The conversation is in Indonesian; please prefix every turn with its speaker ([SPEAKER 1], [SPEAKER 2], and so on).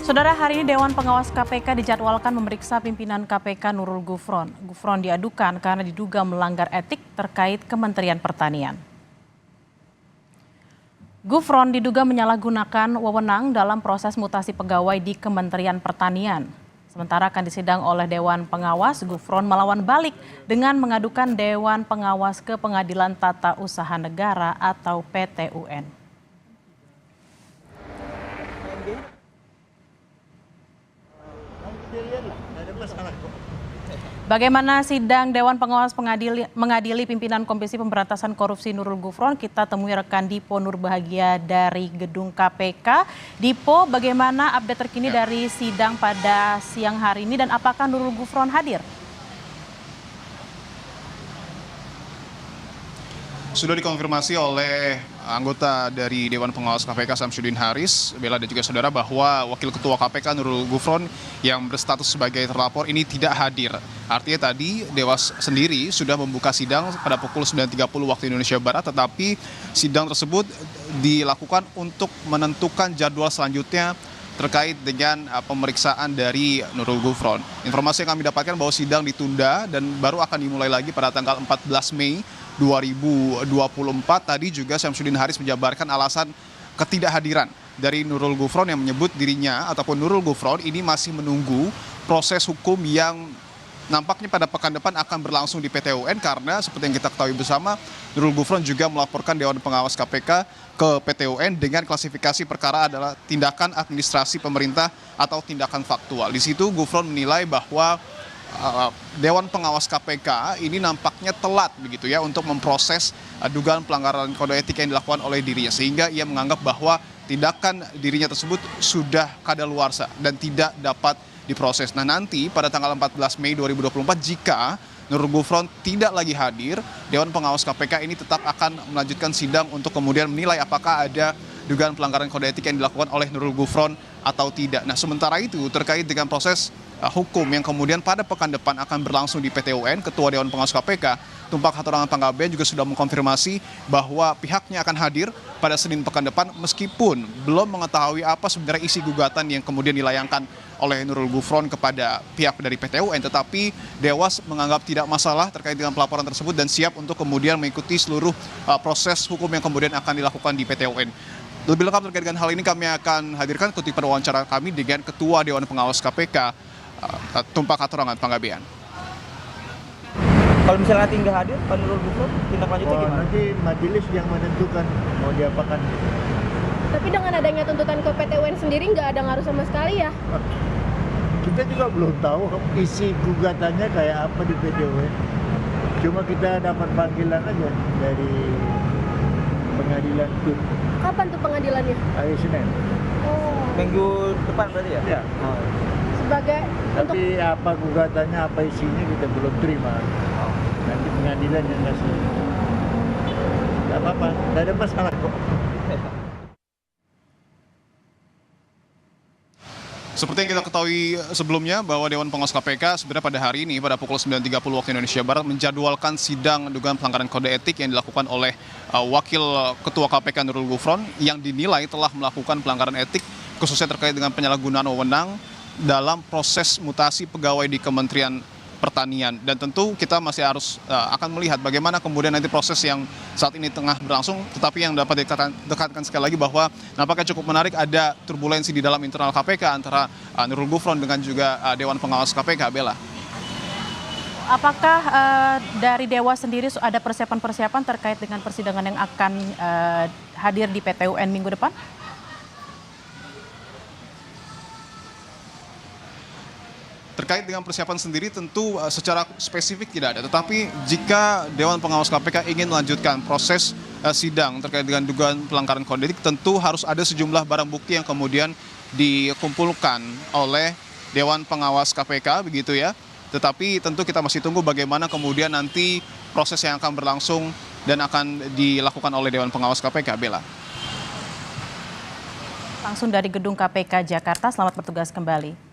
[SPEAKER 1] Saudara, hari ini Dewan Pengawas KPK dijadwalkan memeriksa pimpinan KPK Nurul Gufron. Gufron diadukan karena diduga melanggar etik terkait Kementerian Pertanian. Gufron diduga menyalahgunakan wewenang dalam proses mutasi pegawai di Kementerian Pertanian. Sementara akan disidang oleh Dewan Pengawas, Gufron melawan balik dengan mengadukan Dewan Pengawas ke Pengadilan Tata Usaha Negara atau PT-UN. Bagaimana sidang Dewan Pengawas mengadili pimpinan Komisi Pemberantasan Korupsi Nurul Gufron? Kita temui rekan Dipo Nurbahagia dari Gedung KPK. Dipo, bagaimana update terkini dari sidang pada siang hari ini dan apakah Nurul Gufron hadir?
[SPEAKER 2] Sudah dikonfirmasi oleh anggota dari Dewan Pengawas KPK Samsudin Haris, Bella dan juga saudara bahwa Wakil Ketua KPK Nurul Gufron yang berstatus sebagai terlapor ini tidak hadir. Artinya tadi Dewas sendiri sudah membuka sidang pada pukul 9.30 waktu Indonesia Barat, tetapi sidang tersebut dilakukan untuk menentukan jadwal selanjutnya terkait dengan pemeriksaan dari Nurul Gufron. Informasi yang kami dapatkan bahwa sidang ditunda dan baru akan dimulai lagi pada tanggal 14 Mei 2024. Tadi juga Samsudin Haris menjabarkan alasan ketidakhadiran dari Nurul Gufron yang menyebut dirinya ataupun Nurul Gufron ini masih menunggu proses hukum yang nampaknya pada pekan depan akan berlangsung di PT-UN karena seperti yang kita ketahui bersama, Nurul Gufron juga melaporkan Dewan Pengawas KPK ke PT-UN dengan klasifikasi perkara adalah tindakan administrasi pemerintah atau tindakan faktual. Di situ Gufron menilai bahwa Dewan Pengawas KPK ini nampaknya telat begitu ya untuk memproses dugaan pelanggaran kode etik yang dilakukan oleh dirinya, sehingga ia menganggap bahwa tindakan dirinya tersebut sudah kadaluarsa dan tidak dapat diproses. Nah, nanti pada tanggal 14 Mei 2024 jika Nurul Gufron tidak lagi hadir, Dewan Pengawas KPK ini tetap akan melanjutkan sidang untuk kemudian menilai apakah ada dugaan pelanggaran kode etik yang dilakukan oleh Nurul Gufron atau tidak. Nah, sementara itu terkait dengan proses hukum yang kemudian pada pekan depan akan berlangsung di PT-UN, Ketua Dewan Pengawas KPK Tumpak Hatorangan Panggabean juga sudah mengkonfirmasi bahwa pihaknya akan hadir pada Senin pekan depan meskipun belum mengetahui apa sebenarnya isi gugatan yang kemudian dilayangkan oleh Nurul Gufron kepada pihak dari PT-UN, tetapi Dewas menganggap tidak masalah terkait dengan pelaporan tersebut dan siap untuk kemudian mengikuti seluruh proses hukum yang kemudian akan dilakukan di PT-UN. Lebih lengkap terkait dengan hal ini kami akan hadirkan kutipan wawancara kami dengan Ketua Dewan Pengawas KPK Tumpak Hatorangan Panggabean.
[SPEAKER 3] Kalau misalnya nanti nggak hadir, Pak Nurul Gufron tindak lanjutnya gimana?
[SPEAKER 4] Nanti majelis yang menentukan mau diapakan.
[SPEAKER 5] Tapi dengan adanya tuntutan ke PT-UN sendiri nggak ada ngaruh sama sekali ya?
[SPEAKER 4] Kita juga belum tahu isi gugatannya kayak apa di PT-UN. Cuma kita dapat panggilan aja dari pengadilan TUT.
[SPEAKER 5] Kapan tuh pengadilannya?
[SPEAKER 4] Hari Senin.
[SPEAKER 5] Oh.
[SPEAKER 3] Minggu depan berarti ya?
[SPEAKER 4] Ya.
[SPEAKER 3] Oh.
[SPEAKER 5] Sebagai
[SPEAKER 4] Tapi apa gugatannya, apa isinya kita belum terima. Nanti pengadilan yang kasih. Gak apa-apa, gak ada masalah kok.
[SPEAKER 2] Seperti yang kita ketahui sebelumnya bahwa Dewan Pengawas KPK sebenarnya pada hari ini pada pukul 9.30 waktu Indonesia Barat menjadwalkan sidang dugaan pelanggaran kode etik yang dilakukan oleh Wakil Ketua KPK Nurul Gufron yang dinilai telah melakukan pelanggaran etik khususnya terkait dengan penyalahgunaan wewenang dalam proses mutasi pegawai di Kementerian Pertanian. Dan tentu kita masih harus akan melihat bagaimana kemudian nanti proses yang saat ini tengah berlangsung, tetapi yang dapat dikatakan sekali lagi bahwa nampaknya cukup menarik ada turbulensi di dalam internal KPK antara Nurul Gufron dengan juga Dewan Pengawas KPK, Bella.
[SPEAKER 1] Apakah dari Dewas sendiri ada persiapan-persiapan terkait dengan persidangan yang akan hadir di PT-UN minggu depan?
[SPEAKER 2] Terkait dengan persiapan sendiri tentu secara spesifik tidak ada, tetapi jika Dewan Pengawas KPK ingin melanjutkan proses sidang terkait dengan dugaan pelanggaran kode etik, tentu harus ada sejumlah barang bukti yang kemudian dikumpulkan oleh Dewan Pengawas KPK begitu ya. Tetapi tentu kita masih tunggu bagaimana kemudian nanti proses yang akan berlangsung dan akan dilakukan oleh Dewan Pengawas KPK, Bella.
[SPEAKER 1] Langsung dari Gedung KPK Jakarta, selamat bertugas kembali.